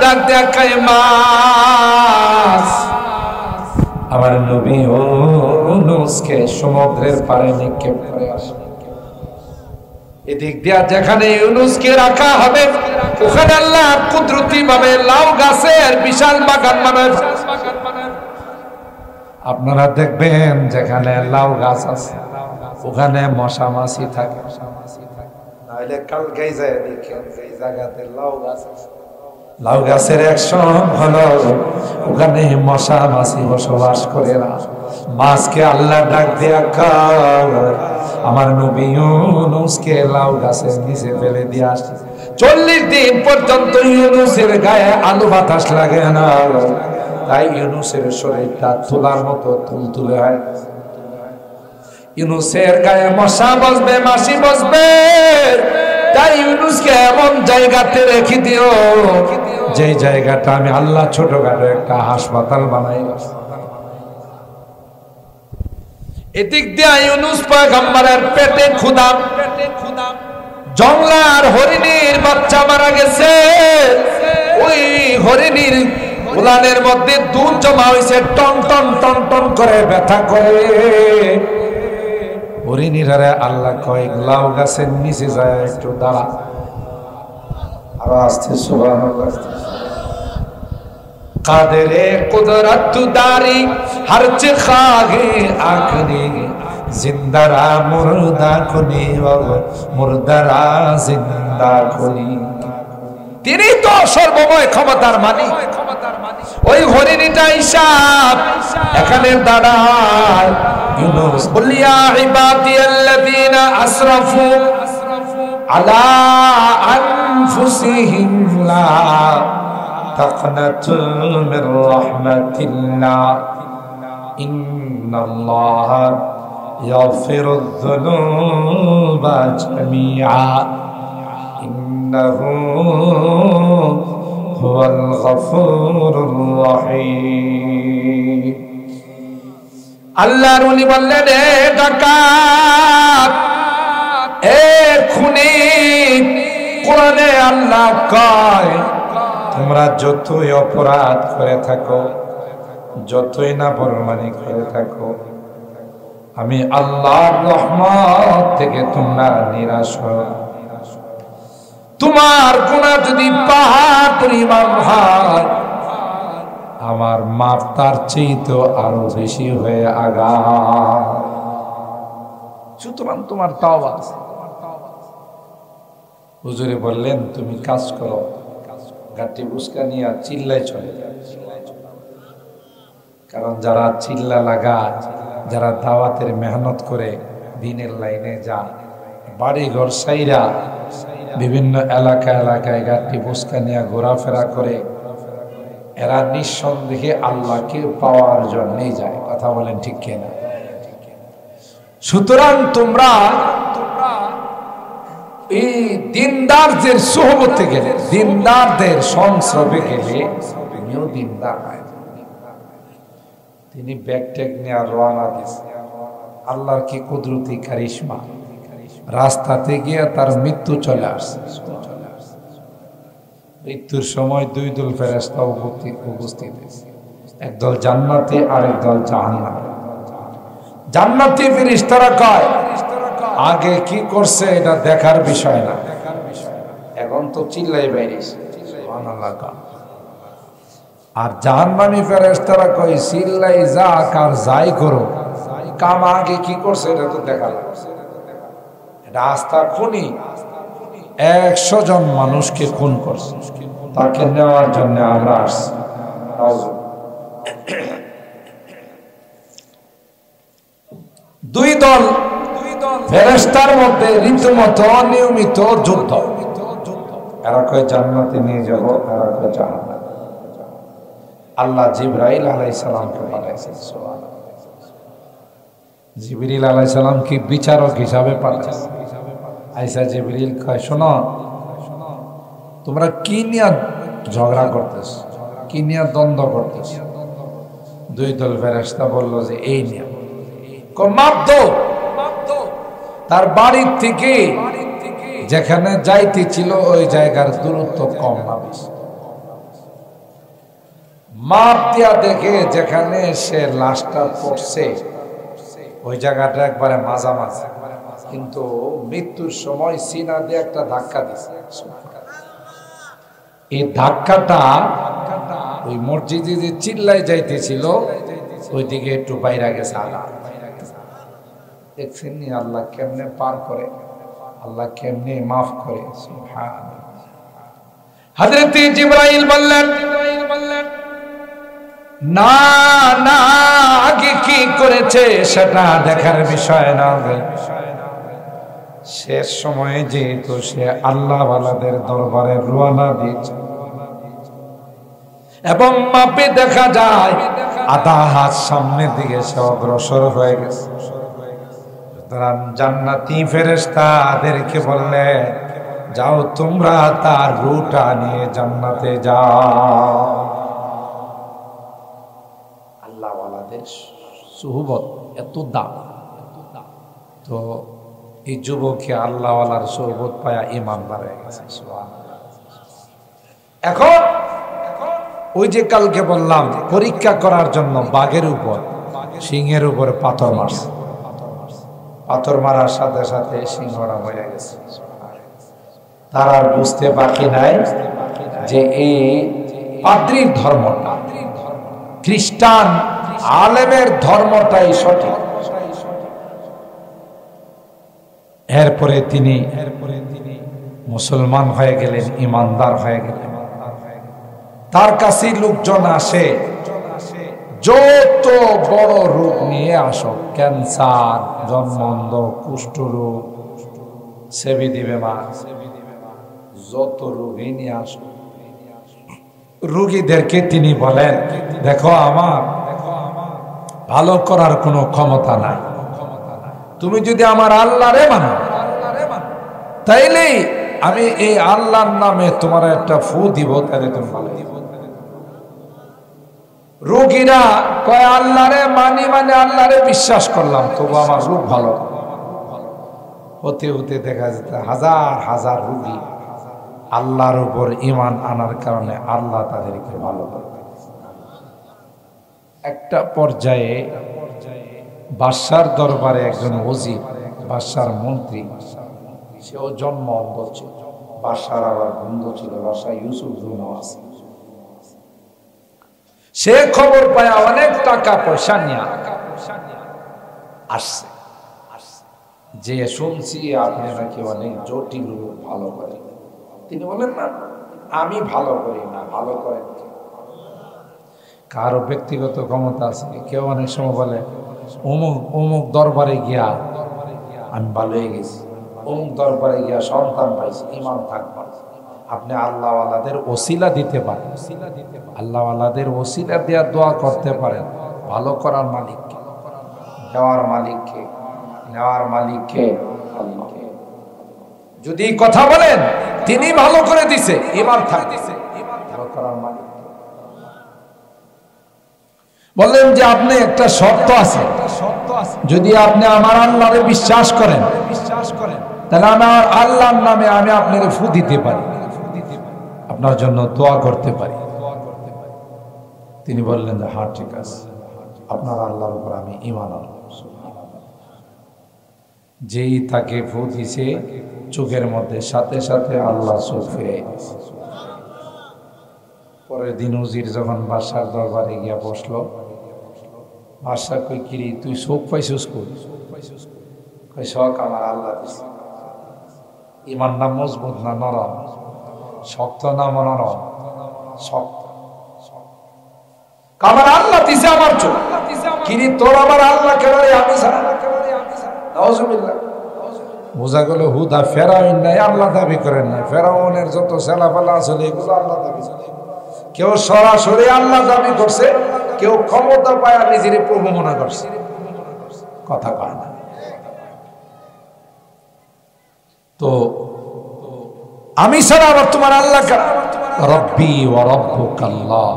ডাক দেয়া কয় মাছ আমার নবী ইউনূসকে সমুদ্রের পাড়ে নিক্ষেপ করে আসে। এদিক দিয়া যেখানে ইউনূসকে রাখা হবে ওখানে আল্লাহ কুদরতি ভাবে লাউ গাছের বিশাল বাগান বানায়। আপনারা দেখবেন যেখানে লাউ গাছ আছে ওখানে মশা মাছি থাকে, নাহলে কালকে যায় দেখেন এই জায়গাতে লাউ গাছ আছে, লাউ গাছের অ্যাকশন হলো ওখানে মশা মাছি বসবাস করে না। মাছকে আল্লাহ ডাক দিয়া কয় আমার নবী ইউনূসকে লাউ গাছের নিচে ফেলে দিয়ে আসছে। 40 দিন পর্যন্ত ইউনূসের গায়ে আলো বাতাস লাগে না, তাই ইউনূসের শরীরটা তুলার মতো তুলতুলে হয়। ইউনূসের গায়ে মশা বসবে, মাছি বসবে, তাই ইউনূসকে এমন জায়গাতে রেখে দিও যে জায়গাটা আমি আল্লাহ ছোটখাটো একটা হাসপাতাল বানাই। এদিক দিয়ে ইউনূস পয়গম্বরের পেটে ক্ষুধা, জংলার হরিণীর বাচ্চা মারা গেছে, ওই হরিণীর উলানের মধ্যে দুধ জমা হয়েছে, টন টন টন টন করে ব্যথা করে। হরিণীরা আল্লাহ কয় লাউ গাছের নিচে যায় একটু দাঁড়া, আরো আসতে সুবহানাল্লাহ। কাদেরে কুদরত দারি হরচ খাগে আখনি জিন্দারা মুর্দা খুনি মুর্দারা জিন্দা খুনি। তিনি তো সর্বময় ক্ষমতার মালিক। ওই হরিণীটা হিসাব এখানে দাঁড়ায়। ইউনূস বলিয়া ইবাদিয়াল্লাযীনা আসরাফু আলা আনফুসিহিম লা তাকনাতু মির রাহমাতিল্লাহ ইন্নাল্লাহা ইয়াগফিরুয যুনুবা জামিআ ইন্নাহু হুয়াল গফুরুর রহিম। আল্লাহর ওলি বললেন এ ডাকাত, এ খুনি, কোরআনে আল্লাহ কয় তোমরা যতই অপরাধ করে থাকো, যতই নাফরমানি করে থাকো, আমি আল্লাহর রহমত থেকে তোমরা নিরাশ হও। তোমার গুনাহ যদি পাহাড় পরিমাণ হয়, আমার মাপ তার চেয়ে তো আরো বেশি হয়ে আগায়। সুতরাং তোমার তাওবা আছে। হুজুরে বললেন তুমি কাজ করো, গাটি বুসকা নিয়ে চিল্লাই চলে যায়। কারণ যারা চিল্লা লাগায়, যারা দাওয়াতের মেহনত করে, দিনের লাইনে যায়, বাড়ি ঘর সাইরা বিভিন্ন এলাকায় গাটি বুসকা নিয়ে ঘোরাফেরা করে, এরা নিঃসন্দেহে আল্লাহকে পাওয়ার জন্যই যায়। কথা বলেন ঠিক কিনা? সুতরাং তোমরা এই দিনদারদের সোহবতে গেলে, দিনদারদের সংস্রবে গেলে তুমিও দিনদার হয়। তিনি ব্যাগ ট্যাগ নিয়ে রওনা দিয়েছে। আল্লাহর কি কুদরতি কারিশমা, রাস্তাতে গিয়ে তার মৃত্যু চলে আসছে। মৃত্যুর সময় দুই দল ফেরেশতা উপস্থিত হয়েছে, একদল জান্নাতে আর একদল জাহান্নামে। জান্নাতি ফেরেশতারা কয় আগে কি করছে এটা দেখার বিষয় না, এখন তো চিল্লাই বাইরেছে। আর জাহান্নামী ফেরেশতারা কয় চিল্লাই যাক আর যাই করো, কাম আগে কি করছে এটা তো দেখা লাগছে। এটা আস্থা খুনি 100 জন মানুষকে খুন করছে, তাকে নেওয়ার জন্য আমরা আসছি। দুই দল ফেরেশতার মধ্যে রীতিমতো নিয়মিত যুদ্ধ। এরা কয় জান্নাতে নিয়ে যাব, এরা কয় জাহান্নামে। আল্লাহ জিবরাইল আলাইহিস সালামকে পাঠাইছেন। জিবরিল আলাইহিস সালাম কি বিচারক হিসাবে পাঠাইছেন। আইসা জিবরিল কয় শোনো, তোমরা কি নিয়ে ঝগড়া করতেছ, কি নিয়ে দ্বন্দ্ব করতেছ? দুই দল ফেরেশতা বলল যে এই নিয়ে। মাপ দাও। তার বাড়ির থেকে যেখানে যাইতে ছিল ওই জায়গার দূরত্ব কম না বেশি? মাপ দিয়া দেখে যেখানে সে লাশটা পড়ছে ওই জায়গাটা একবারে মাঝামাঝি, কিন্তু মৃত্যুর সময় সিনা দিয়ে একটা ধাক্কা দিছে। এই ধাক্কাটা ওই মসজিদে যে চিল্লাই যাইতেছিল ওইদিকে একটু বাইরে গেছে আগা। দেখছেন নি আল্লাহ কেমনে পার করে, আল্লাহ কেমনে মাফ করে। হযরত জিবরাইল বললেন, না না, আগে কি করেছে সেটা দেখার বিষয় না, শেষ সময়ে যেহেতু সে আল্লাহ ওয়ালাদের দরবারে রওনা দিয়েছে এবং মাপে দেখা যায় আধা হাত সামনের দিকে সে অগ্রসর হয়ে গেছে। জান্নাতি ফেরেশতাদেরকে বললে, যাও তোমরা তার রূহটা নিয়ে জান্নাতে যাও। আল্লাহ ওয়ালাদের সুহবত এত দাম, তো এই যুবককে আল্লাহ ওয়ালার সুহবত পায়া ঈমানদার হয়ে গেছে। এখন ওই যে কালকে বললাম পরীক্ষা করার জন্য বাঘের উপর সিংহের উপর পাথর মারছে, পাথর মারার সাথে সাথে সিংহরা মরে গেছে। তারা আর বুঝতে বাকি নাই যে এই পাদ্রীর ধর্মটা, খ্রিস্টান আলেমের ধর্মটাই সঠিক। এরপরে তিনি মুসলমান হয়ে গেলেন, ইমানদার হয়ে গেলেন। তার কাছে লোকজন আসে যত বড় রোগ নিয়ে আসো, ক্যান্সার, জন্মন্ধ, কুষ্ঠরোগ, সেবিদি বেমার, যত রোগী নিয়ে আসো, রোগীদেরকে তিনি বলেন, দেখো আমার ভালো করার কোনো ক্ষমতা নাই, তুমি যদি আমার আল্লাহরে মানো তাইলে আমি এই আল্লাহর নামে তোমার একটা ফু দিব, তাহলে তুমি ভালো। রোগীরা কয় আল্লাহরে মানি, মানে আল্লাহরে বিশ্বাস করলাম, তবু আমার রোগ ভালো। হতে হতে দেখা যেত হাজার হাজার রোগী আল্লাহর উপর ঈমান আনার কারণে আল্লাহ তাদেরকে ভালো করে। একটা পর্যায়ে বাদশার দরবারে একজন ওজির, বাদশার মন্ত্রী, সেও জন্ম অন্ধ ছিল, বাদশার আবার বন্ধু ছিল, বাদশা ইউসুফ জুনওয়াস। সে খবর পায় অনেক টাকা পয়সা নিয়ে আসছে, যে শুনছি আপনি নাকি অনেক জটিল রোগ ভালো করেন। তিনি বলেন, না আমি ভালো করি না, ভালো করেন কারো ব্যক্তিগত ক্ষমতা আছে। কেউ অনেক সময় বলে অমুক অমুক দরবারে গিয়া আমি ভালো হয়ে গেছি, অমুক দরবারে গিয়া সন্তান পাইছি, ঈমান থাকবা। আপনি আল্লাহ ওয়ালাদের ওসিলা দিতে পারেন, আল্লাহ ওয়ালাদের ওসিলা দেওয়া দোয়া করতে পারেন। ভালো করার মালিককে, দেওয়ার মালিককে, নেওয়ার মালিককে আল্লাহ। যদি কথা বলেন তিনি ভালো করে দিছে, ঈমান থাকবে। ভালো করার মালিক বললেন যে আপনি একটা শর্ত আছে, যদি আপনি আমার আল্লাহরে বিশ্বাস করেন তাহলে আমার আল্লাহর নামে আমি আপনাকে ফু দিতে পারি, আপনার জন্য দোয়া করতে পারি। তিনি বললেন যে হ্যাঁ ঠিক আছে, আপনার আল্লাহর উপর আমি ঈমান আনলাম। যেই তাকে ফু দিছে চোখের মধ্যে সাথে সাথে আল্লাহ চোখ ফিরে গেছে। পরের দিন উজির যখন বাদশার দরবারে গিয়া বসলো, বাদশা কই কিরি তুই চোখ পাইছিস কই? কই শখ আমার আল্লাহ দিছে। ঈমান না মজবুত না নরম, শক্ত না নরম? শক্ত। আমার আল্লাহ দিছে আমার চোখ, কিরি তোর আমার আল্লাহ কেন আমি ছাড়া? নাউজুবিল্লাহ। বোঝা গেল হুদা ফেরাউন নাই, আল্লাহ দাবি করেন না। ফেরাউনের যত ছেলাফেলা আছে এগুলো আল্লাহ দাবি করে। কেউ সরাসরি আল্লাহ দাবি করছে, কেউ ক্ষমতা পায় নিজের প্রভু মনে করছে, কথা কয় না। তো আমি ছাড়া আবার তোমার আল্লাহ কারা? রব্বি ওয়া রব্বুকাল্লাহ,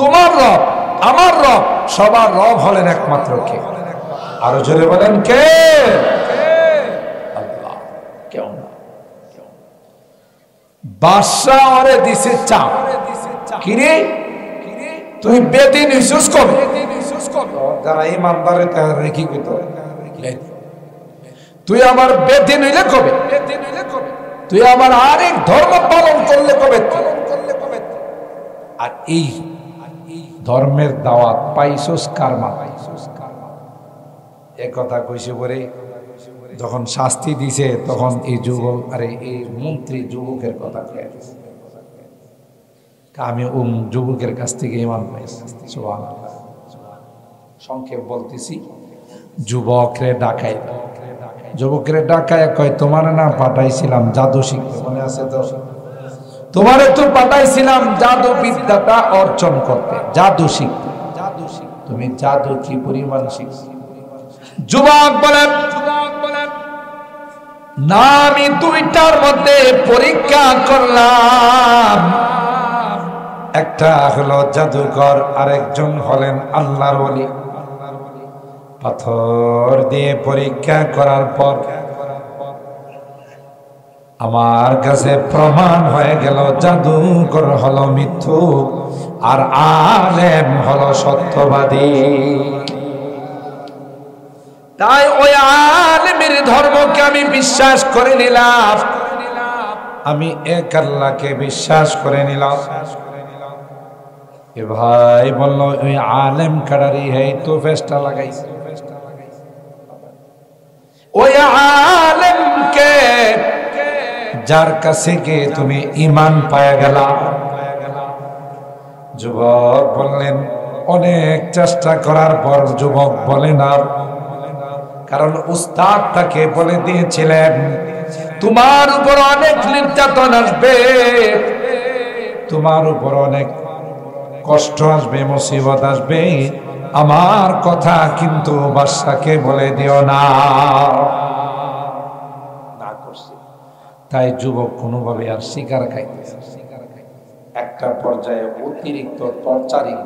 তোমার রব আমার রব, সবার রব হলেন একমাত্র কে? আরো জোরে বলেন কে? আল্লাহ। কেউ না। বাদশা ওরে দিছে চাপ, কিরে তুই বেদিন হইছিস কবে? যারা ইমানদারে তারা কি কইতো, তুই আমার বেদিন হইলে কবে? তুই আমার আরেক ধর্ম পালন করলে কবে? আর এই ধর্মের দাওয়াত পাইছস কারমা, এ কথা কইছে পরে যখন শাস্তি দিছে তখন এই যুবক, আরে এই মন্ত্রী যুবকের কথা কয়েছে, আমি যুবকের কাছ থেকে ইমান পাইছি। সুবহানাল্লাহ। সংক্ষেপ বলতেছি, যুবকরে ডাকাই, যুবকরে ডাকায় কয় তোমার না পাঠাইছিলাম জাদু শিখতে, মনে আছে তো? তোমারে তো পাঠাইছিলাম জাদু বিদ্যাটা অর্জন করতে, জাদু শিখতে। তুমি জাদু কি পরিমাণ শিখছ? যুবক বলেন না, আমি দুইটার মধ্যে পরীক্ষা করলাম, একটা হলো জাদুকর, আরেকজন হলেন আল্লাহর ওলি। পাথর দিয়ে পরীক্ষা করার পর আমার কাছে প্রমাণ হয়ে গেল জাদুকর হলো মিথ্যু আর আলেম হলো সত্যবাদী। তাই ওই আলেমের ধর্মকে আমি বিশ্বাস করে নিলাম, আমি এক আল্লাহকে বিশ্বাস করে নিলাম। এ ভাই বলল ওই আলেম কাড়ারি এই তো ফেস্টা লাগাইছে, ওই আলেমকে যার কাছে গিয়ে তুমি ঈমান পায়া গেলা। যুবক বললেন অনেক চেষ্টা করার পর যুবক বলে না, কারণ উস্তাদ তাকে বলে দিয়েছিলেন তোমার উপর অনেক নির্যাতন আসবে, তোমার উপর অনেক কষ্ট আসবে, মুসিবত আসবে, আমার কথা কিন্তু বাদশাকে বলে দিও না। তাই যুবক কোনোভাবে আর শিকার খাইতেছে। একটা পর্যায়ে অতিরিক্ত টর্চারিং,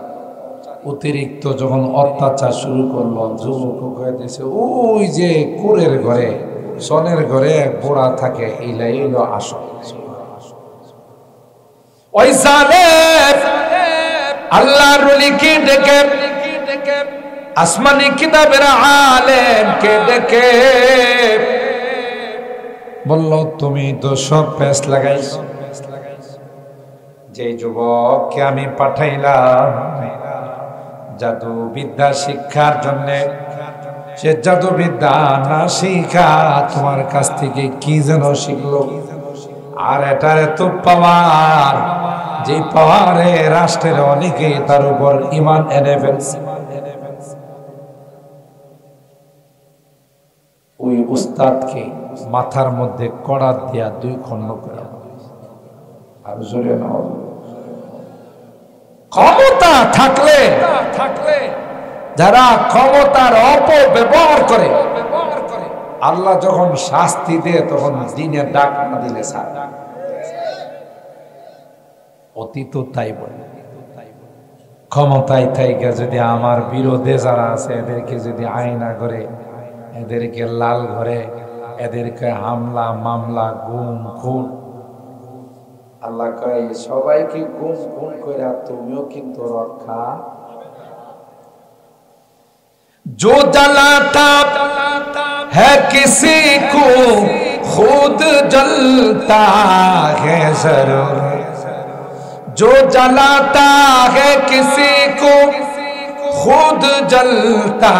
অতিরিক্ত যখন অত্যাচার শুরু করলো, যুবক কইতেছে ওই যে কুরের ঘরে সনের ঘরে এক বুড়া থাকে, এইলো আসল। ওই জালেম আল্লাহর ওলিকে ডেকে, আসমানি কিতাবের আলেমকে ডেকে বলল তুমি তো সব পেস লাগাইছো, যে যুবককে আমি পাঠাইলাম জাদু বিদ্যা শিক্ষার জন্য, সে জাদু বিদ্যা না শিখা তোমার কাছ থেকে কি যেন শিখলো, আর এটার এত পাওয়ার, যে পাওয়ারে রাষ্ট্রের অনেকে তার উপর ঈমান এনে ফেলছে। ওই উস্তাদকে মাথার মধ্যে কড়া দিয়া 2 খণ্ড করে, আর জোরে না, ক্ষমতা থাকলে যারা ক্ষমতার অপব্যবহার করে আল্লাহ যখন শাস্তি দেয় তখন দিনের ডাক না দিলে সারা অতীত তাই বলে। ক্ষমতায় থাইকা যদি আমার বিরোধে যারা আছে এদেরকে যদি আয়না করে, এদেরকে লাল ঘরে, এদেরকে হামলা মামলা গুম খুন, আল্লাহ কয় সবাইকে গুম খুন করে তুমিও কিন্তু রক্ষা। जो जलाता है किसी को खुद जलता है जरूर, जो जलाता है किसी को खुद जलता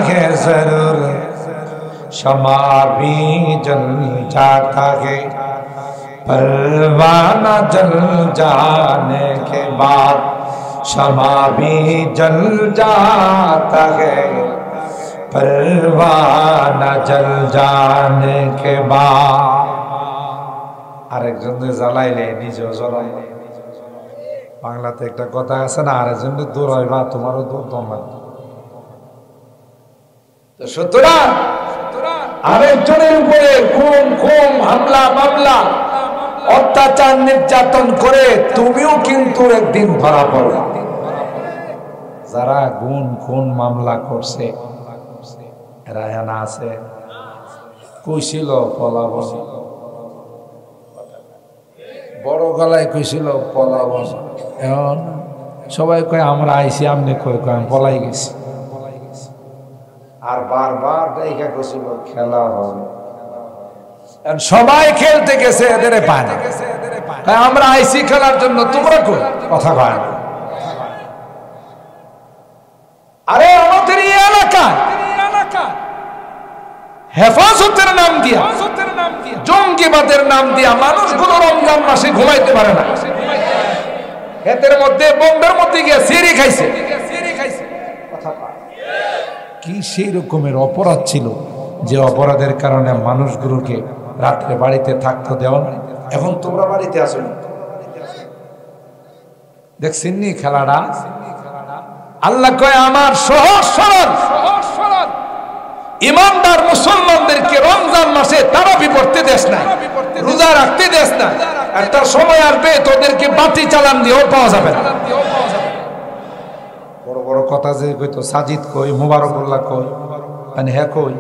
है जरूर, शमा भी जल जाता है परवाना जल जाने के बाद, शमा भी जल जाता है परवाना जल जाने के बाद। আরেকজন জ্বালাইলে নিজেও জ্বলাইলে। বাংলাতে একটা কথা আছে না, আরেকজন দৌড়াইবা তোমারও দৌড় লাগবে। সুতরাং আরেকজনের উপরে খুন খুন হামলা মামলা অত্যাচার নির্যাতন করে তুমিও কিন্তু একদিন ধরা পড়বা। যারা গুণ খুন মামলা করছে এরা এনা আছে, কইছিল পলাবন, বড় গলায় কইছিল পলাবন, এখন সবাই কয় আমরা আইছি, আমনে কয় কয় আমি পলাই গেছি। আর বারবার দেখা গেছিল খেলা হবে, সবাই খেলতে গেছে, এদের পায় না। আমরা আইছি খেলার জন্য, তোমরা কই কথা কয় না। আরে আমাদের এই এলাকায় হেফাজতের নাম দিয়া, জঙ্গিবাদের নাম দিয়া মানুষগুলো রমজান মাসে ঘুমাইতে পারে না। ক্ষেতের মধ্যে বন্ধের মধ্যে গিয়ে সিঁড়ি খাইছে। কি সেই রকমের অপরাধ ছিল যে অপরাধের কারণে মানুষগুলোকে রাত্রে বাড়িতে থাকতে দেওয়া না। এখন তোমরা বাড়িতে আসো, দেখছেন নি খেলাটা? আল্লাহ কয় আমার সহজ সরল ইমানদার মুসলমানদেরকে রমজান মাসে তারাবি পড়তে দেশ না, রোজা রাখতে দেশ না। একটা সময় আসবে তোদেরকে বাতি চালান দিয়েও পাওয়া যাবে না। বড় বড় কথা যে কইতো সাজিদ কই, মুবারকুল্লাহ কই, মানে হ্যাঁ কই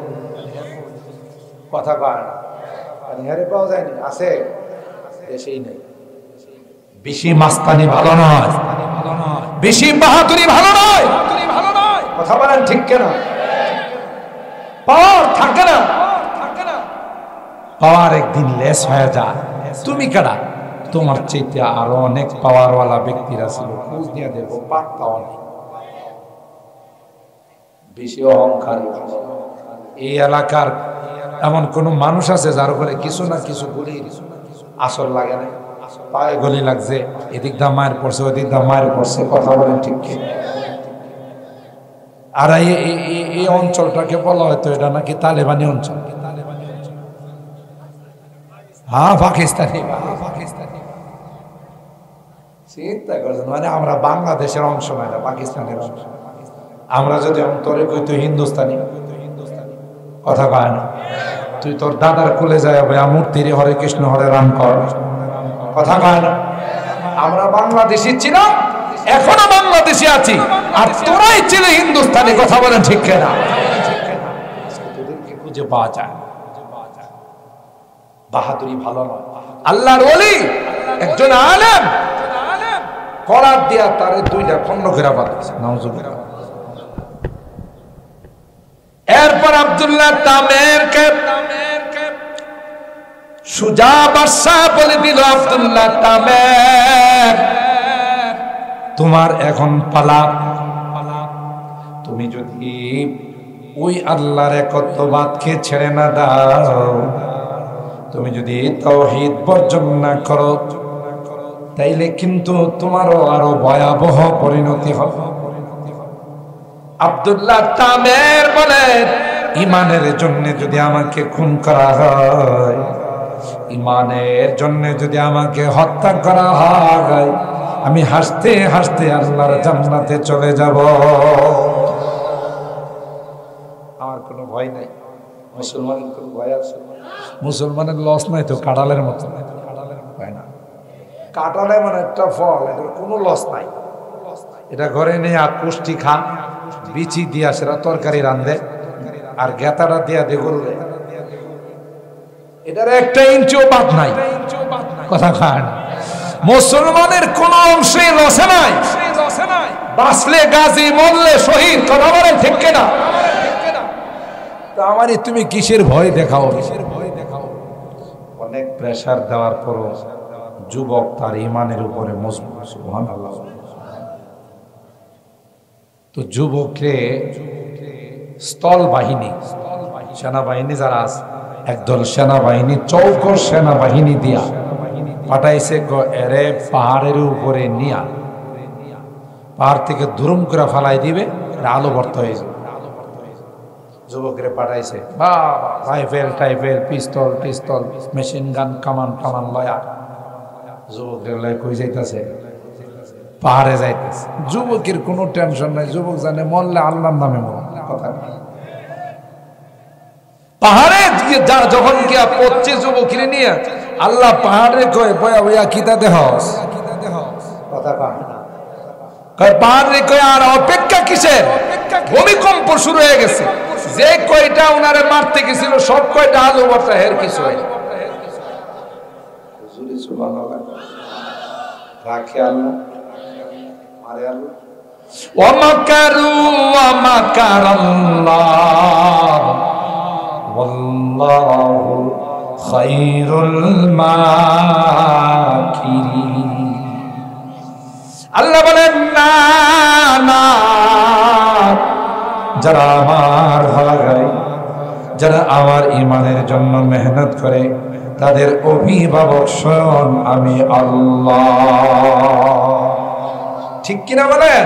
কথা কয় না, মানে হ্যাঁ পাওয়া যায়নি, আছে দেশেই নেই। বেশি মাস্তানি ভালো নয়, বেশি বাহাদুরি ভালো নয়, কথা বলেন ঠিক কেনা? পাওয়ার থাকে না, পাওয়ার একদিন লেস হয়ে যায়। তুমি কারা? তোমার চাইতে আরো অনেক পাওয়ারওয়ালা ব্যক্তিরা ছিল, খোঁজ দিয়ে দেখো পাওয়া নেই। বেশি অহংকারী। এই এলাকার এমন কোন মানুষ আছে যার উপরে কিছু না কিছু বলি আসর লাগে না, পায়ে গলি লাগছে, এদিক দা মায়ের পড়ছে, ওদিক দা মায়ের পড়ছে, কথা বলেন ঠিক কি? আর এই অঞ্চলটাকে বলা হয়তো এটা নাকি তালেবানি অঞ্চল। হ্যাঁ পাকিস্তানি, চিন্তা করছেন? মানে আমরা বাংলাদেশের অংশ নয়, পাকিস্তানের অংশ। আমরা যদি অন্তরে কইতো হিন্দুস্তানি, কথা কয় না। তুই তোর দাদার কুলে যায় মূর্তির হরে কৃষ্ণ হরে রাম কর, কথা কয় না। আমরা বাংলাদেশি ছিলাম, এখনো বাংলাদেশি আছি, আর তোরাই ছিল হিন্দুস্তানি, কথা বলেন ঠিক না? তোদেরকে খুঁজে পাওয়া যায়। বাহাদুরি ভালো নয়। আল্লাহর ওলি একজন আলেম করার দিয়া তারে দুইটা খন্ড করে বাঁধছে, নাউজুবিল্লাহ। এরপর আব্দুল্লাহ তামেরকে সুজা বাদশাহ বলে দিল, আব্দুল্লাহ তামের তোমার এখন পালা। তুমি যদি ওই আল্লাহর একত্ববাদকে ছেড়ে না দাও, তুমি যদি তাওহীদ বর্জন না করো, তাইলে কিন্তু তোমারও আরো ভয়াবহ পরিণতি হবে। আব্দুল্লাহ তামের বলে, ইমানের জন্য যদি আমাকে খুন করা হয়, ইমানের জন্য যদি আমাকে হত্যা করা হয়, আমি হাসতে হাসতে আল্লাহর জান্নাতে চলে যাব। আমার কোনো ভয় নাই। মুসলমানের কোনো ভয় আছে? মুসলমানের লস নাই তো, কাঁঠালের মতো হয় না। কাঁঠালে মানে একটা ফল, এটার কোনো লস নাই। এটা ঘরে নিয়ে আর পুষ্টি খা, বিচি দিয়া সেটা তরকারি রান্ধে, আর গেতাটা দিয়া দিয়ে করলে এটার একটা ইঞ্চিও বাদ নাই, কথা খায় না। মুসলমানের কোন অংশে লসে নাই, বাঁচলে গাজী, মরলে শহীদ, কথা বলেন ঠিক কিনা? তা আমারই তুমি কিসের ভয় দেখাও? অনেক প্রেসার দেওয়ার পরও যুবক তার ইমানের উপরে মজবুত। সুবহানাল্লাহ। তো যুবককে স্থল বাহিনী, সেনাবাহিনী যারা আছে, একদল সেনাবাহিনী, চৌকর সেনাবাহিনী দিয়া পাঠাইছে এরে পাহাড়ের উপরে নিয়া, পাহাড় থেকে দুরুম করে ফালাই দিবে, আলো ভর্ত হয়ে যাবে। যুবকের পাঠাইছে, বাবা রাইফেল টাইফেল, পিস্তল টিস্তল, মেশিন গান, কামান টামান লয়া যুবকের লয় কই যাইতেছে? পাহাড়ে যাইতেছে। যুবকের কোনো টেনশন নাই, যুবক জানে মরলে আল্লাহর নামে মর, কথা। পাহাড়ে যখন গিয়া পড়ছে যুবকের নিয়ে, আল্লাহ পাহাড়ে কয় বয়া বয়া কিতা দেহস, কথা কয় পাহাড়ে কয় আর অপেক্ষা কিসের? ভূমিকম্প শুরু হয়ে গেছে। যে কয়টা ওনারে মারতে গেছিল সব কয়টা আলু বর্তা, হের কিছু হয় রাখে আল্লাহ। আরে আল্লাহ ওয়া মাকারু ওয়া মাকারাল্লাহ ওয়াল্লাহু খায়রুল মাকিরিন। আল্লাহ বলেন না না, যারা আমার ভাগায়, যারা আমার ঈমানের জন্য মেহনত করে, তাদের অভিভাবক স্বয়ং আমি আল্লাহ। ঠিক কিনা বলেন?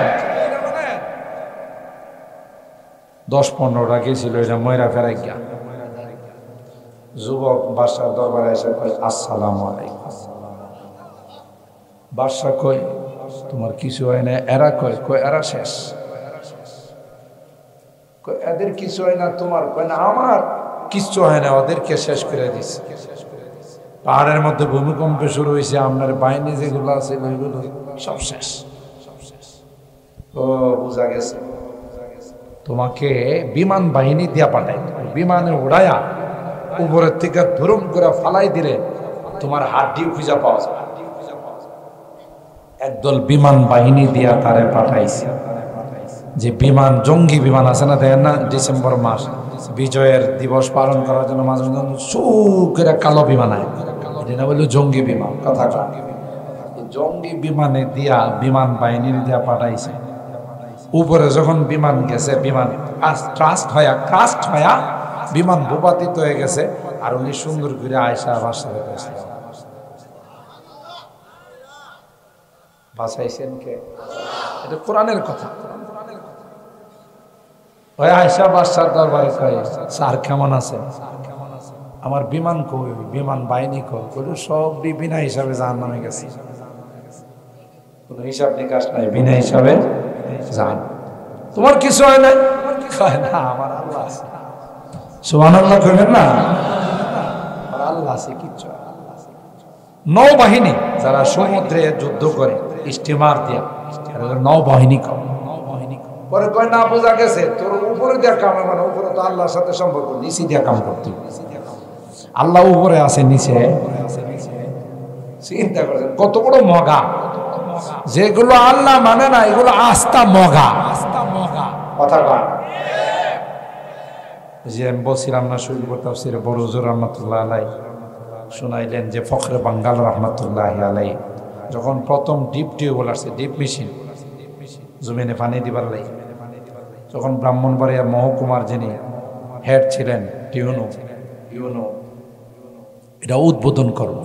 10-15টা গেছিল, এটা ময়রা ফেরাই গিয়া যুবক বাদশার দরবারে এসে কয় আসসালামু আলাইকুম। বাদশা কই তোমার কিছু হয় না? এরা কয় এরা শেষ। এদের কিছু হয় না, তোমার কয় না আমার কিচ্ছু হয় না, ওদেরকে শেষ করে দিচ্ছে। পাহাড়ের মধ্যে ভূমিকম্প শুরু হয়েছে, আপনার বাহিনী যেগুলো আছে ওইগুলো সব শেষ। ও বুঝা গেছে, তোমাকে বিমান বাহিনী দিয়া পাঠাই, বিমানে উড়াইয়া উপরের থেকে ধরুম করে ফালাই দিলে তোমার হাড্ডিও খুঁজা পাওয়া যায়। একদল বিমান বাহিনী দিয়া তারে পাঠাইছে। যে বিমান, জঙ্গি বিমান আছে না, দেখেন না ডিসেম্বর মাস বিজয়ের দিবস পালন করার জন্য মাঝে মাঝে সুখের কালো বিমান হয়, এটা বললো জঙ্গি বিমান। কথা জঙ্গি বিমানে দিয়া বিমান বাহিনীর দিয়া পাঠাইছে। উপরে যখন বিমান গেছে, বিমান ক্রাস্ট হয়া বিমান ভূপাতিত হয়ে গেছে। আর উনি সুন্দর করে আয়সা বাসায় গেছে। বাঁচাইছেন কে? এটা কোরআনের কথা। ওই আয়সা বাদশার দরবারে কয় স্যার কেমন আছে? আমার বিমান কই? বিমান বাহিনী কই? সব বিনা হিসাবে জাহান্নামে গেছে, কোন হিসাব নিকাশ নাই, বিনা হিসাবে জান। তোমার কিছু হয় নাই? কয় না, আমার আল্লাহ আছে। সুবহানাল্লাহ কইবেন না? আমার আল্লাহ আছে, কিচ্ছু। নৌবাহিনী যারা সমুদ্রে যুদ্ধ করে স্টিমার দিয়া, নৌবাহিনী কম। পরে কয় না, বোঝা গেছে তোর উপরে দিয়া কাম, মানে উপরে তো আল্লাহর সাথে সম্পর্ক, নিচে দিয়া কাম করতে। আল্লাহ উপরে আছে, নিচে। চিন্তা করেন কত বড় মগা। যেগুলো আল্লাহ মানে না, এগুলো আস্থা মগা। কথা কয় যে আমি বলছিলাম না, শৈলপুর তাফসীরে বড় হুজুর রাহমাতুল্লাহ আলাইহি শুনাইলেন যে ফখরে বাঙ্গাল রাহমাতুল্লাহ আলাইহি যখন প্রথম ডিপ টিউবওয়েল আসছে, ডিপ মেশিন জমিনে পানি দিবার লাগে, তখন ব্রাহ্মণবাড়িয়া মহকুমার যিনি হেড ছিলেন টিউনো এটা উদ্বোধন করবো।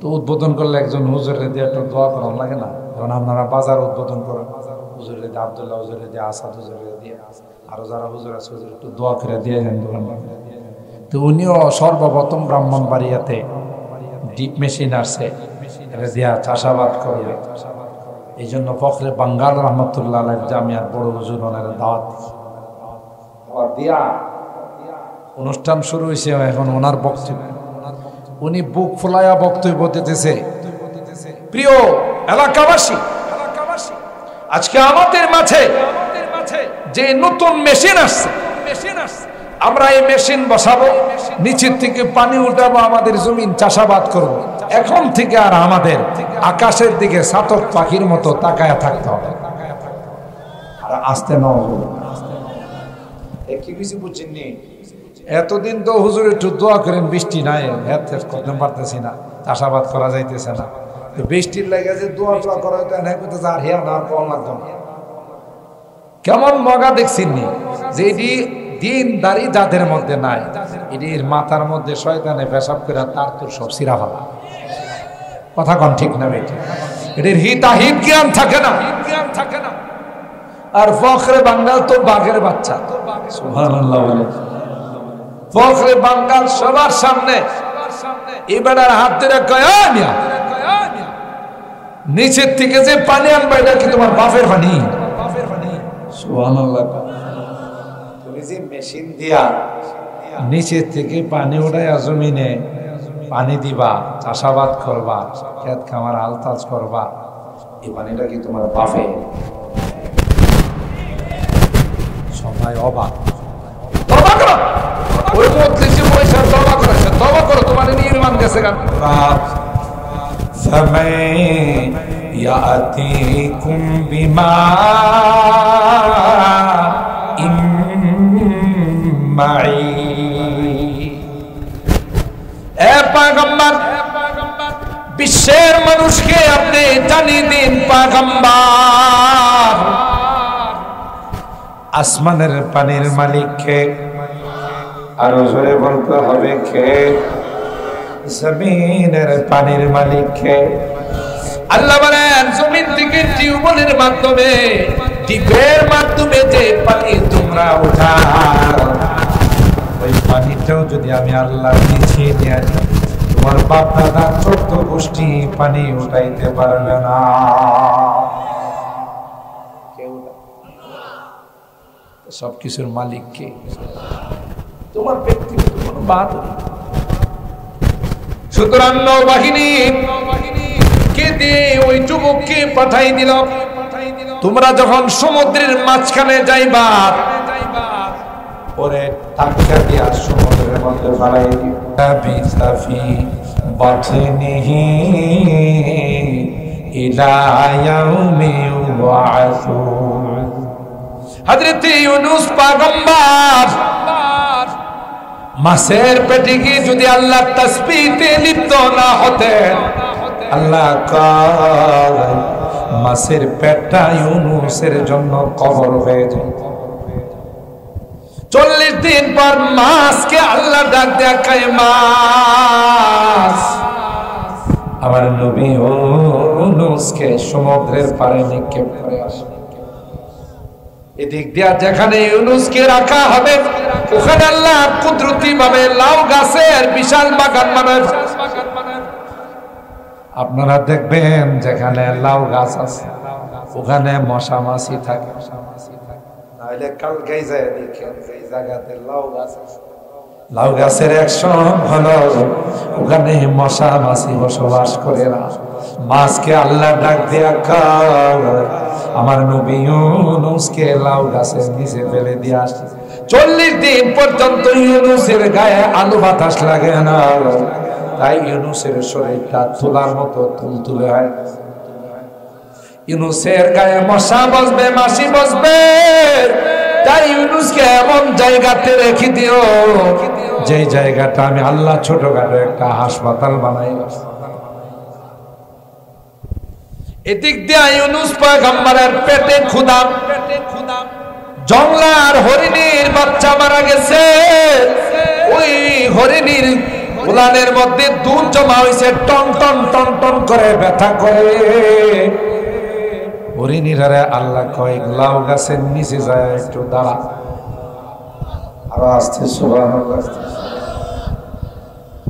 তো উদ্বোধন করলে একজন হুজুরে দিয়ে একটু দোয়া করার লাগে না? যখন আপনারা বাজার উদ্বোধন করেন, হুজুরে দিয়ে আব্দুল্লাহ হুজুরে দিয়ে আসাদ হুজুরে দিয়ে আরো যারা হুজুর আছে হুজুর একটু দোয়া করে দিয়ে যান দোকান। তো উনিও সর্বপ্রথম ব্রাহ্মণবাড়িয়াতে ডিপ মেশিন আসছে, এটা দিয়া চাষাবাদ করবে। এই জন্য ফখরে বাঙ্গাল রহমতুল্লাহ আলাইহি জামিয়ার বড় হুজুর ওনার দাওয়াত দিয়া অনুষ্ঠান শুরু হয়েছে। এখন ওনার বক্তব্য, উনি বুক ফুলাইয়া বক্তব্য দিতেছে। প্রিয় এলাকাবাসী, আজকে আমাদের মাঝে যে নতুন মেশিন আসছে, আমরা এই মেশিন বসাবো, নিচের থেকে পানি উঠাবো, আমাদের জমিন চাষাবাদ করব। এখন থেকে আর আমাদের আকাশের দিকে চাতক পাখির মতো তাকায়া থাকতে হবে, আর আসতে নয়। কি কিছু বুঝছেননি? এতদিন তো হুজুর একটু দোয়া করেন, বৃষ্টি নাই, করতে পারতেছি না, চাষাবাদ করা যাইতেছে না। তো বৃষ্টির লাগে যে দোয়া টোয়া করা হইতে আর হিয়া না কম লাগতো না। কেমন মগা দেখছেননি? যে এটি দিনদারি যাদের মধ্যে নাই, এটির মাথার মধ্যে শয়তানে পেশাব করে তার তোর সব সিরা ফেলা। কথা কন ঠিক না বেটি? এটির হিতাহিত জ্ঞান থাকে না। আর ফখরে বাঙ্গাল তো বাঘের বাচ্চা। সুবহানাল্লাহ বলে ফখরে বাঙ্গাল সবার সামনে এবারের হাত ধরে কয়, নিচের থেকে যে পানি আনবা এটা কি তোমার বাপের পানি? সুবহানাল্লাহ। তুমি যে মেশিন দিয়া নিচের থেকে পানি উঠাইয়া জমিনে পানি দিবা, চাষাবাদ করবা, খেত খামার আলতাজ করবা, এই পানিটা কি তোমার বাপের? সবাই অবাক। তওবা করো, ওই মজলিসে পয়সা তওবা করেছে, তওবা করো, তোমার নির্মাণ গেছে গান। समय ইয়াতিকুম বিমা ইম্মাই। এ পয়গম্বর, বিশ্বের মানুষকে আপনি জানিয়ে দিন পয়গম্বর, আসমানের পানির মালিক কে? আরো জোরে বলতে হবে কে? জমিনের পানির মালিক কে? আল্লাহ বলেন জমিন থেকে টিউবওয়েলের মাধ্যমে, ডিপের মাধ্যমে যে পানি তোমরা উঠাও, ওই পানিটাও যদি আমি আল্লাহ নিচে নিয়ে যাই, তোমার বাপ দাদা 14 গোষ্ঠী পানি উঠাইতে পারবে না। সবকিছুর মালিক কে? তোমার ব্যক্তিগত কোনো বাদ নেই। সুতরাং নৌবাহিনী কে দিয়ে ওই যুবককে পাঠাই দিল, তোমরা যখন সমুদ্রের মাঝখানে যাইবা, ওরে টাকা দিয়া সমুদ্রের মধ্যে ফালাই দিও। বিসাফি বাতনিহি ইলা ইয়াউমি ইউবাসুন। হযরত ইউনূস পয়গম্বর মাছের পেটে গিয়ে যদি আল্লাহর তাসবিহতে লিপ্ত না হতেন, আল্লাহ কয় মাছের পেটটা ইউনূসের জন্য কবর হয়ে যায়। 40 দিন পর মাছকে আল্লাহ ডাক দেয়া কয়, মাছ, আমার নবী ইউনূসকে সমুদ্রের পাড়ে নিক্ষেপ করে আসে। এদিক দিয়া যেখানে ইউনূসকে রাখা হবে, ওখানে আল্লাহ কুদরতি ভাবে লাউ গাছের বিশাল বাগান বানায়। আপনারা দেখবেন যেখানে লাউ গাছ আছে ওখানে মশা মাছি থাকে, নাহলে কালকে যায় দেখেন এই জায়গাতে লাউ গাছ আছে, লাউ গাছের অ্যাকশন হলো ওখানে মশা মাছি বসবাস করে না। মাছকে আল্লাহ ডাক দিয়া কয়, আমার নবী ইউনূসকে লাউ গাছের নিচে ফেলে দিয়ে আসছে। 40 দিন পর্যন্ত ইউনূসের গায়ে আলো বাতাস লাগে না, তাই ইউনূসের শরীরটা তুলার মতো তুলতুলে হয়। ইউনূসের গায়ে মশা বসবে, মাছি বসবে, তাই ইউনূসকে এমন জায়গাতে রেখে দিও যে জায়গাটা আমি আল্লাহ ছোটখাটো একটা হাসপাতাল বানাই। এদিক দিয়ে ইউনূস পয়গম্বরের পেটে ক্ষুধা, জংলার হরিণীর বাচ্চা মারা গেছে, ওই হরিণীর উলানের মধ্যে দুধ জমা হয়েছে, টন টন টন টন করে ব্যথা করে। হরিণীরা আল্লাহ কয়েক লাউ গাছের নিচে যায় একটু দাঁড়া, আরো আসতে সুবহানাল্লাহ।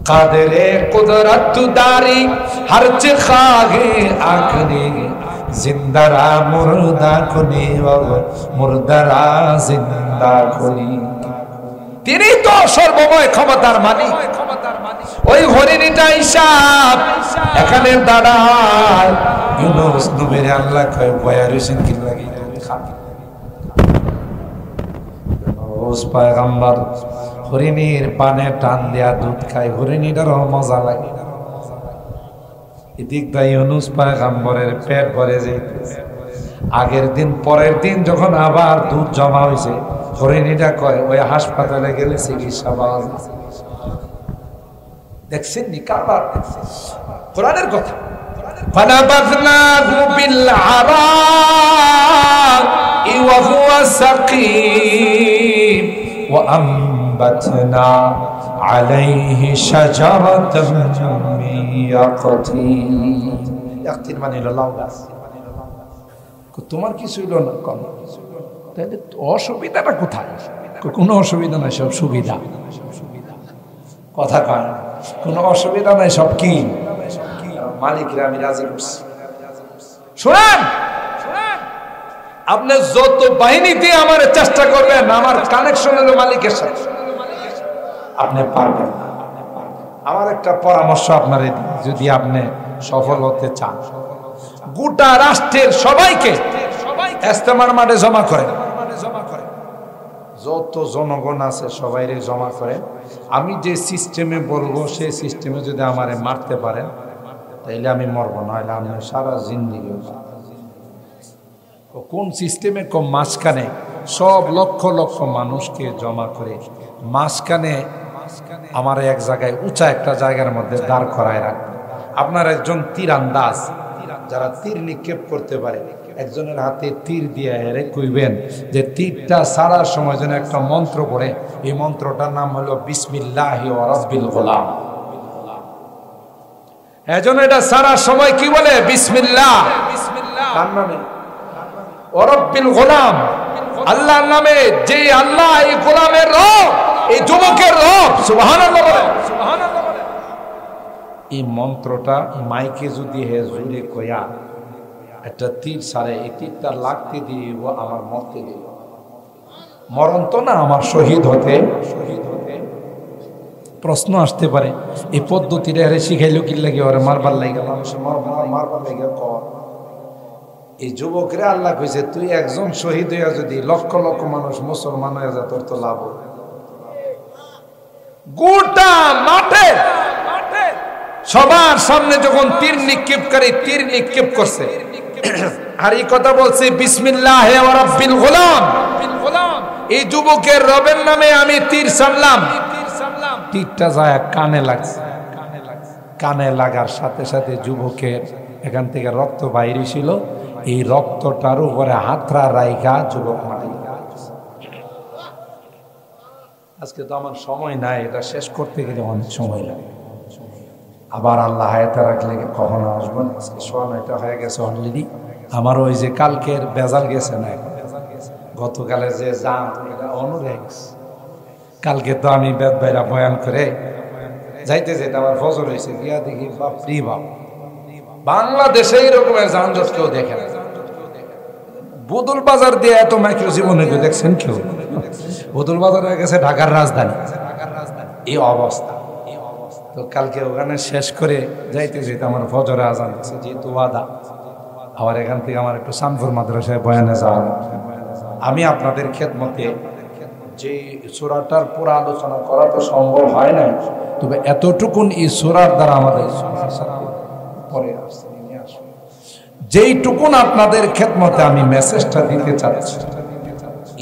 কাদেরে কুদরত দারি হরচ খাগে আখনি, জিন্দারা মুর্দা খুনি মুর্দারা জিন্দা খুনি। তিনি তো সর্বময় ক্ষমতার মালিক। ওই হরিণীটা হিসাব এখানে দাঁড়ায়, ইউনূস নবীর আল্লাহ কয় বয়া রইছেন কি লাগি খান। ইউনূস পয়গম্বর হরিণীর পানে টান দেয়া দুধ খায়, হরিণীটারও মজা লাগে। এদিক দিয়ে ইউনূস পয়গম্বরের পেট ভরে যাইতেছে। আগের দিন পরের দিন যখন আবার দুধ জমা হয়েছে, হরিণীটা কয় ওই হাসপাতালে গেলে চিকিৎসা পাওয়া যায়। দেখছেন নি কারবার, কোরআনের কথা। ফানাবাযনাহু বিল আরা'i ওয়া হুয়া সাকিম ওয়া আমবাতনা আলাইহি শাজারাতাম মিন ইয়াকতিন। ইয়াকতিন মানে লাউ গাছ। তোমার কিছু হইল না কোন, তাহলে অসুবিধাটা কোথায়? কোনো অসুবিধা নাই, সব সুবিধা। কথা কয় কোনো অসুবিধা নাই, সব কি মালিকরা আমি রাজি করছি। শুনেন, আপনি যত বাহিনী দিয়ে আমার চেষ্টা করবেন, আমার কানেকশন হলো মালিকের সাথে, আপনি পারবেন না। আমার একটা পরামর্শ আপনার, যদি আপনি সফল হতে চান, গোটা রাষ্ট্রের সবাইকে ইজতেমার মাঠে জমা করেন, যত জনগণ আছে সবাইরে জমা করেন। আমি যে সিস্টেমে বলবো সেই সিস্টেমে যদি আমারে মারতে পারেন, তাইলে আমি মরবো, নাহলে আমি সারা জিন্দিগি। কোন সিস্টেমে কম মাঝখানে সব লক্ষ লক্ষ মানুষকে জমা করে মাঝখানে আমার এক জায়গায় উঁচা একটা জায়গার মধ্যে দাঁড় করায় রাখবে। আপনার একজন তীরন্দাজ যারা তীর নিক্ষেপ করতে পারে, একজনের হাতে তীর দিয়ে হেরে কইবেন যে তীরটা ছাড়ার সময় যেন একটা মন্ত্র পড়ে, এই মন্ত্রটার নাম হলো বিসমিল্লাহি ওয়া রাব্বিল গোলাম। এজন্য এটা ছাড়ার সময় কি বলে? বিসমিল্লাহ। কার নামে? ওয়া রাব্বিল গোলাম, আল্লাহর নামে। যে আল্লাহ এই গোলামের রব, এই যুবকের রব। সুবহানাল্লাহ বলে, সুবহানাল্লাহ বলে। এই মন্ত্রটা মাইকে যদি হে জুড়ে কয়া একটা তীর ছাড়ে, এই তীরটা লাগতে দিয়ে আমার মরতে দিয়ে, মরণ তো না, আমার শহীদ হতে। প্রশ্ন আসতে পারে এই পদ্ধতিটা আরে শিখাইলো কি লাগে? ওরে মারবার লাগে, মানুষের মারবার লাগে। এই যুবকরে আল্লাহ কইছে তুই একজন শহীদ হইয়া যদি লক্ষ লক্ষ মানুষ মুসলমান হয়ে যা, তোর তো লাভ। গোটা মাঠে সবার সামনে যখন তীর নিক্ষেপ করে, তীর নিক্ষেপ করছে আর এই কথা বলছে বিসমিল্লাহি ওয়া রাব্বিল গোলাম, এই যুবকের রবের নামে আমি তীর ছাড়লাম। তীরটা যায় কানে লাগছে, কানে লাগার সাথে সাথে যুবকের এখান থেকে রক্ত বাইরে ছিল। এই রক্তটার উপরে হাতরা রাইখা যুবক মারা গেছে। আজকে তো আমার সময় নাই, এটা শেষ করতে গেলে অনেক সময় লাগে। আবার আল্লাহ হায়াতে রাখলে কখনো আসবো না। আজকে সময়টা হয়ে গেছে অলরেডি। আমার ওই যে কালকের বেজাল গেছে না, গতকালের যে জাম, এটা অনুরেগ। কালকে তো আমি বেদ বাইরা বয়ান করে যাইতে যাইতে আমার ফজর হয়েছে, গিয়া দেখি বাপরি বাপ, বাংলাদেশে এইরকমের যানজট কেউ দেখে না। বদল বাজার দিয়ে এত মাইক্রো জীবনে কেউ দেখছেন? কেউ। বদল বাজার হয়ে গেছে ঢাকার রাজধানী, এই অবস্থা। তো কালকে ওখানে শেষ করে যাইতে যেতে আমার ফজরে আজান দিচ্ছে, যেহেতু ওয়াদা। আবার এখান থেকে আমার একটু শামপুর মাদ্রাসায় বয়ানে যাওয়া। আমি আপনাদের খেদমতে যে সূরাটার পুরো আলোচনা করা তো সম্ভব হয় না, তবে এতটুকুন এই সূরার দ্বারা আমাদের পরে যেইটুকুন আপনাদের খেদমতে আমি মেসেজটা দিতে চাচ্ছি,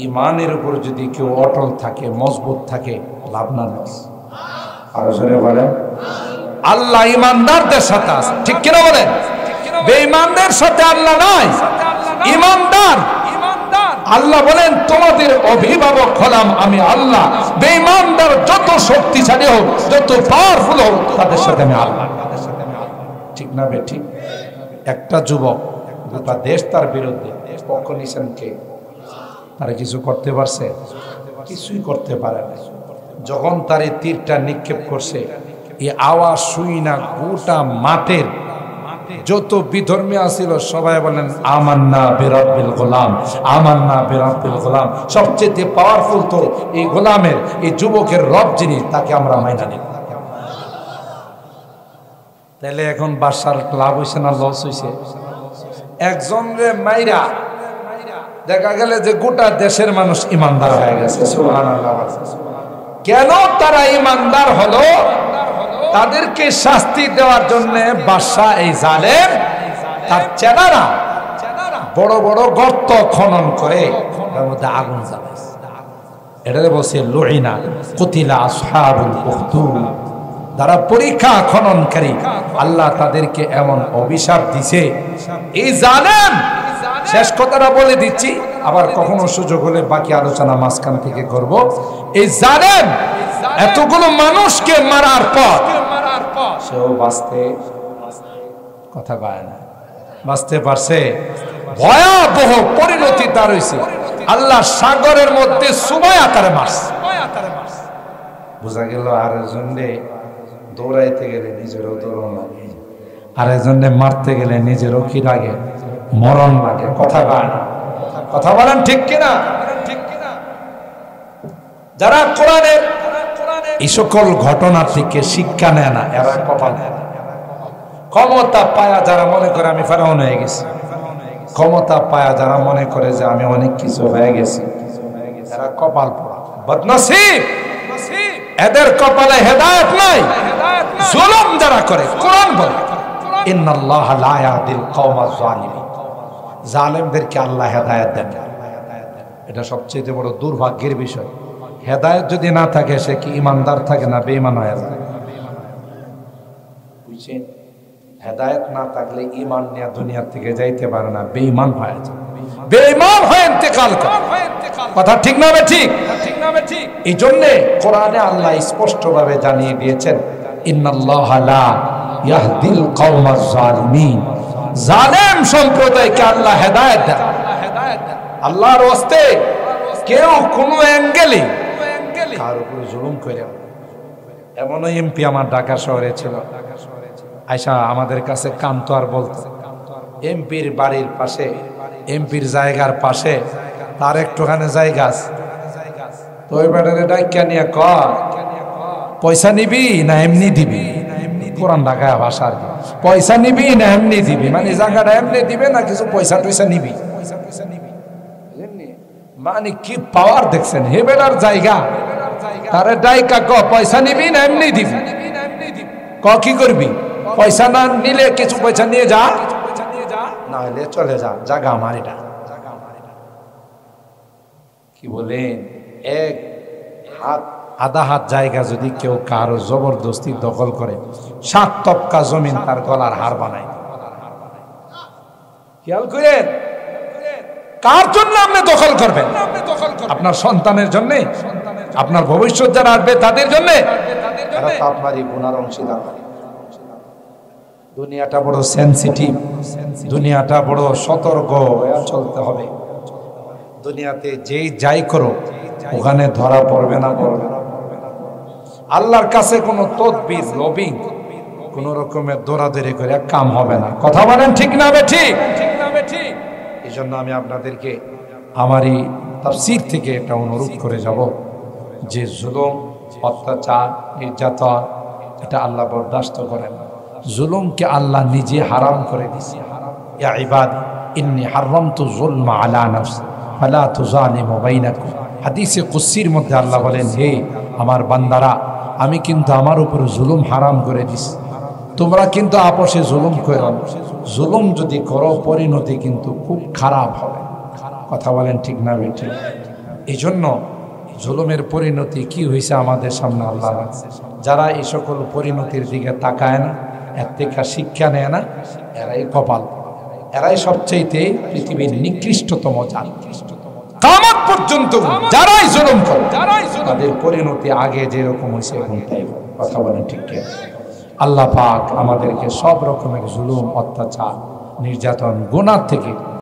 ইমানের উপর যদি কেউ অটল থাকে, মজবুত থাকে, লাভ না লস। আর জোরে বলেন আল্লাহ ইমানদারদের সাথে আছে, ঠিক কিনা বলেন? বেঈমানদের সাথে আল্লাহ নাই, ইমানদার। আল্লাহ বলেন তোমাদের অভিভাবক হলাম আমি আল্লাহ। বেঈমানদার যত শক্তিশালী হোক, যত পাওয়ারফুল হোক, তাদের সাথে আমি আল্লাহ। ঠিক না বে ঠিক? একটা যুবক গোটা দেশ তার বিরুদ্ধে পক্ষ নিছেন, কে তারা কিছু করতে পারছে? কিছুই করতে পারে না। যখন তার এই তীরটা নিক্ষেপ করছে, এই আওয়াজ শুই না গোটা মাঠের যত বিধর্মী আছিল সবাই বলেন আমান্না বিরাব্বিল গোলাম, আমান্না বিরাব্বিল গোলাম। সবচেয়ে পাওয়ারফুল তো এই গোলামের, এই যুবকের রব যিনি, তাকে আমরা মাইনা নিব। তাহলে এখন বাদশার লাভ হয়েছে না লস হয়েছে? একজন রে মাইরা দেখা গেলে যে গোটা দেশের মানুষ ইমানদার হয়ে গেছে। সুবহানাল্লাহ। কেন তারা ইমানদার হলো? তাদেরকে শাস্তি দেওয়ার জন্য বাদশা এই জালেম তার চেলারা বড় বড় গর্ত খনন করে তার মধ্যে আগুন জ্বালায়। এটাকে বলছে লুইনা কুতিলা আসহাবুল উখদুদ। যারা পরীক্ষা খননকারী, আল্লাহ তাদেরকে এমন অভিশাপ দিছে। এই জালেম, শেষ কথাটা বলে দিচ্ছি, আবার কখনো সুযোগ হলে বাকি আলোচনা মাঝখান থেকে করব। এই জালেম এতগুলো মানুষকে মারার পর সেও বাঁচতে কথা কয় না, বাঁচতে পারছে। ভয়াবহ পরিণতি তার হয়েছে। আল্লাহ সাগরের মধ্যে সুমায়া তারে মারছে। বোঝা গেল আরেকজনে দৌড়াইতে গেলে নিজেরও দৌড়ন লাগে, আরেকজনে মারতে গেলে নিজেরও কি লাগে? মরণ লাগে। কথা কয় না, কথা বলেন ঠিক কিনা? যারা কোরআনের এই সকল ঘটনা থেকে শিক্ষা নেয় না, এরা কপাল নেয় না। ক্ষমতা পায়া যারা মনে করে আমি ফেরাউন হয়ে গেছি, ক্ষমতা পায়া যারা মনে করে যে আমি অনেক কিছু হয়ে গেছি, এরা কপাল পোড়া, বদনসিব। এদের কপালে হেদায়েত নাই। জুলুম যারা করে, কোরআন বলে ইন্নাল্লাহা লা ইয়াহদিল কওমাজ জালিমিন, জালেমদেরকে আল্লাহ হেদায়েত দেন না। এটা সবচেয়ে বড় দুর্ভাগ্যের বিষয়। হেদায়েত যদি না থাকে সে কি ইমানদার থাকে না বেঈমান হয়ে যায়? বুঝছেন? হেদায়েত না থাকলে ঈমান নিয়ে দুনিয়া থেকে যাইতে পারে না, বেঈমান হয়ে যায়, বেঈমান হয়ে ইন্তেকাল করে। কথা ঠিক না ঠিক? এই জন্য কোরআনে আল্লাহ স্পষ্টভাবে জানিয়ে দিয়েছেন, ইন্নাল্লাহা লা ইয়াহদিল কওমাজ জালিমিন, জালেম সম্প্রদায়কে আল্লাহ হেদায়েত দেন। আল্লাহর ওয়াস্তে কেউ কোনো অ্যাঙ্গেলে কার উপর জুলুম করে। এমন এমপি আমার ঢাকা শহরে ছিল, আয়সা আমাদের কাছে কান্ত আর বলতো, এমপির বাড়ির পাশে, এমপির জায়গার পাশে তার একটুখানি জায়গা আছে, তো ওই ব্যাটারে ডাইকা নিয়ে কয়, পয়সা নিবি না এমনি দিবি? পুরান ঢাকায় ভাষা আর কি, পয়সা নিবি না এমনি দিবি, মানে জায়গাটা এমনি দিবে না কিছু পয়সা টয়সা নিবি। মানে কি পাওয়ার দেখছেন, হে বেটার জায়গা, তারে ডাইকা ক পয়সা নিবি না এমনি দিবি? ক কি করবি? পয়সা না নিলে কিছু পয়সা নিয়ে যা, না হলে চলে যা, জায়গা আমার এটা। কি বলেন, এক হাত আধা হাত জায়গা যদি কেউ কারো জবরদস্তি দখল করে, 7 তবকা জমিন তার গলার হার বানায়। খেয়াল করেন, কার জন্য আপনি দখল করবেন? আপনার সন্তানের জন্য, আপনার ভবিষ্যৎ যারা আসবে তাদের জন্য। আপনারই গুনার অংশীদার। দুনিয়াটা বড় সেনসিটিভ, দুনিয়াটা বড় সতর্ক হয়ে চলতে হবে। দুনিয়াতে যেই যাই করো ওখানে ধরা পড়বে না, পড়বে না। আল্লাহর কাছে কোনো তদবির লবিং কোন রকমের দৌড়াদৌড়ি করে কাম হবে না। কথা বলেন ঠিক না বেঠিক? এই জন্য আমি আপনাদেরকে আমারই তাফসীর থেকে একটা অনুরোধ করে যাব যে জুলুম, অত্যাচার, নির্যাতন এটা আল্লাহ বরদাস্ত করেন। জুলুমকে আল্লাহ নিজে হারাম করে দিয়েছে। ইয়া ইবাদি ইন্নী হারামতু যুলমা আলা নাফসি ফালা তুযালিমু বাইনাকুম। হাদিসে কুদসির মধ্যে আল্লাহ বলেন, হে আমার বান্দারা, আমি কিন্তু আমার উপর জুলুম হারাম করে দিছি, তোমরা কিন্তু আপোষে জুলুম করো না। জুলুম যদি করো পরিণতি কিন্তু খুব খারাপ হবে। কথা বলেন ঠিক না বেঠিক? এই জন্য জুলুমের পরিণতি কি হয়েছে আমাদের সামনে আল্লাহ রাখছে। যারা এই সকল পরিণতির দিকে তাকায় না, এর থেকে শিক্ষা নেয় না, এরাই কপাল, এরাই সবচাইতে পৃথিবীর নিকৃষ্টতম জাত। কিয়ামত পর্যন্ত যারাই জুলুম করে তাদের পরিণতি আগে যেরকম হয়েছে এখন তাই। কথা বলেন ঠিক কি? আল্লাহ পাক আমাদেরকে সব রকমের জুলুম, অত্যাচার, নির্যাতন, গুনাহ থেকে